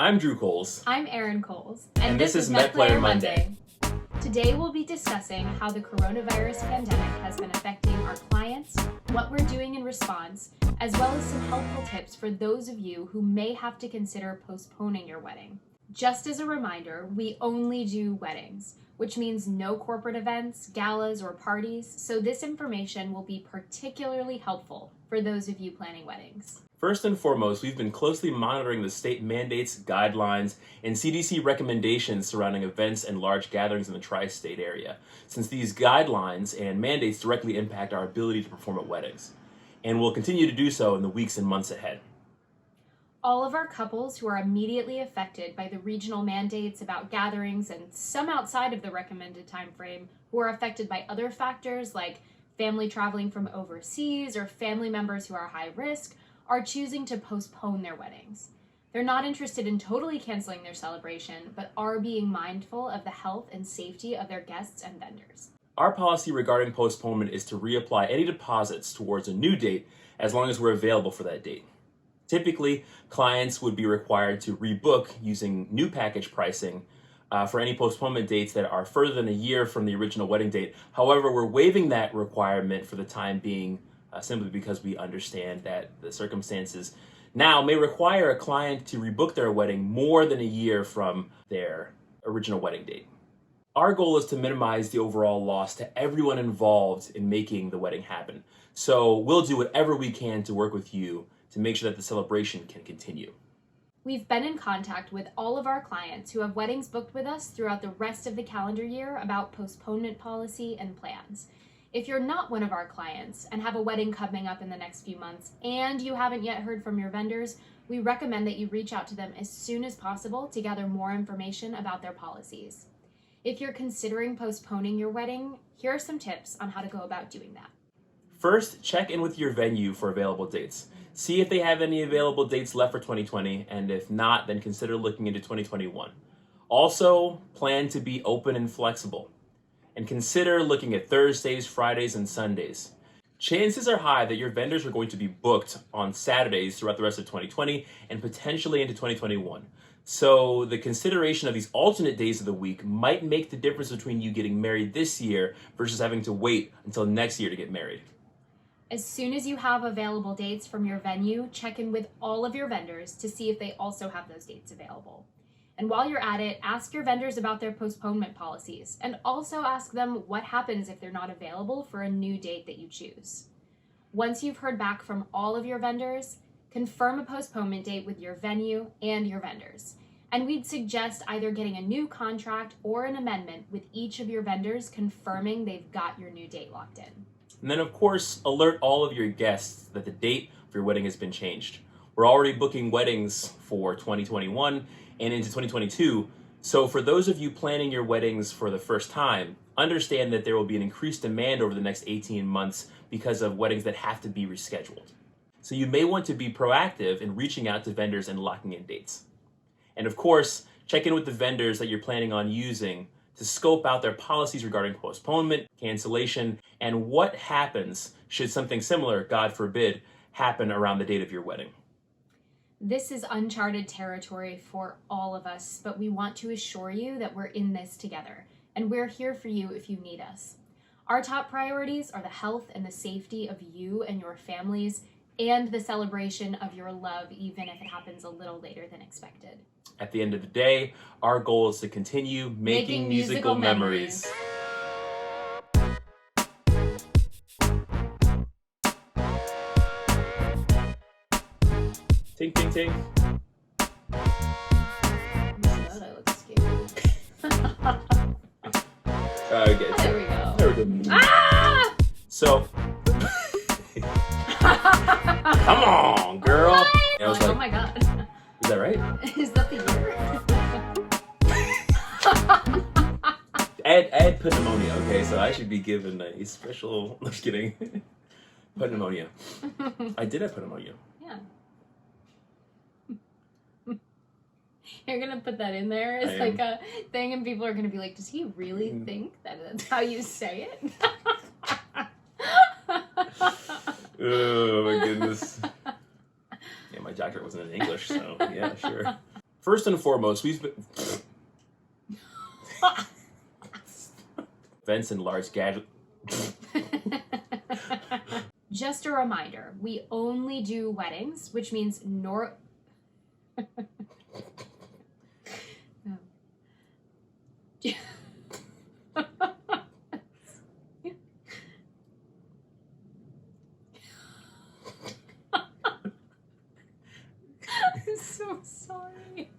I'm Drew Coles. I'm Erin Coles. And this is Met Player Monday. Today we'll be discussing how the coronavirus pandemic has been affecting our clients, what we're doing in response, as well as some helpful tips for those of you who may have to consider postponing your wedding. Just as a reminder, we only do weddings, which means no corporate events, galas, or parties, so this information will be particularly helpful for those of you planning weddings. First and foremost, we've been closely monitoring the state mandates, guidelines, and CDC recommendations surrounding events and large gatherings in the tri-state area, since these guidelines and mandates directly impact our ability to perform at weddings, and will continue to do so in the weeks and months ahead. All of our couples who are immediately affected by the regional mandates about gatherings and some outside of the recommended time frame who are affected by other factors like family traveling from overseas or family members who are high risk are choosing to postpone their weddings. They're not interested in totally canceling their celebration, but are being mindful of the health and safety of their guests and vendors. Our policy regarding postponement is to reapply any deposits towards a new date as long as we're available for that date. Typically, clients would be required to rebook using new package pricing for any postponement dates that are further than a year from the original wedding date. However, we're waiving that requirement for the time being simply because we understand that the circumstances now may require a client to rebook their wedding more than a year from their original wedding date. Our goal is to minimize the overall loss to everyone involved in making the wedding happen. So we'll do whatever we can to work with you to make sure that the celebration can continue. We've been in contact with all of our clients who have weddings booked with us throughout the rest of the calendar year about postponement policy and plans. If you're not one of our clients and have a wedding coming up in the next few months and you haven't yet heard from your vendors, we recommend that you reach out to them as soon as possible to gather more information about their policies. If you're considering postponing your wedding, here are some tips on how to go about doing that. First, check in with your venue for available dates. See if they have any available dates left for 2020, and if not, then consider looking into 2021. Also, plan to be open and flexible, and consider looking at Thursdays, Fridays, and Sundays. Chances are high that your vendors are going to be booked on Saturdays throughout the rest of 2020 and potentially into 2021. So the consideration of these alternate days of the week might make the difference between you getting married this year versus having to wait until next year to get married. As soon as you have available dates from your venue, check in with all of your vendors to see if they also have those dates available. And while you're at it, ask your vendors about their postponement policies, and also ask them what happens if they're not available for a new date that you choose. Once you've heard back from all of your vendors, confirm a postponement date with your venue and your vendors. And we'd suggest either getting a new contract or an amendment with each of your vendors confirming they've got your new date locked in. And then, of course, alert all of your guests that the date for your wedding has been changed. We're already booking weddings for 2021 and into 2022. So for those of you planning your weddings for the first time, understand that there will be an increased demand over the next 18 months because of weddings that have to be rescheduled. So you may want to be proactive in reaching out to vendors and locking in dates. And of course, check in with the vendors that you're planning on using to scope out their policies regarding postponement, cancellation, and what happens should something similar, God forbid, happen around the date of your wedding. This is uncharted territory for all of us, but we want to assure you that we're in this together, and we're here for you if you need us. Our top priorities are the health and the safety of you and your families, and the celebration of your love, even if it happens a little later than expected. At the end of the day, our goal is to continue making musical memories. Tink, tink, tink. That looks scary. Okay. There we go. There we go. Ah! So, come on, girl. What? And I was Oh like, my god. is that right? Is that the year? Add pneumonia, okay? So I should be given a special, I'm just kidding. Pneumonia. I did have pneumonia. Yeah. You're gonna put that in there as I like a thing, and people are gonna be like, does he really think that that's how you say it? Oh my goodness. Yeah, my doctorate wasn't in English, so yeah, sure. First and foremost, we've been events and large gadget. Just a reminder, we only do weddings, which means I'm so sorry.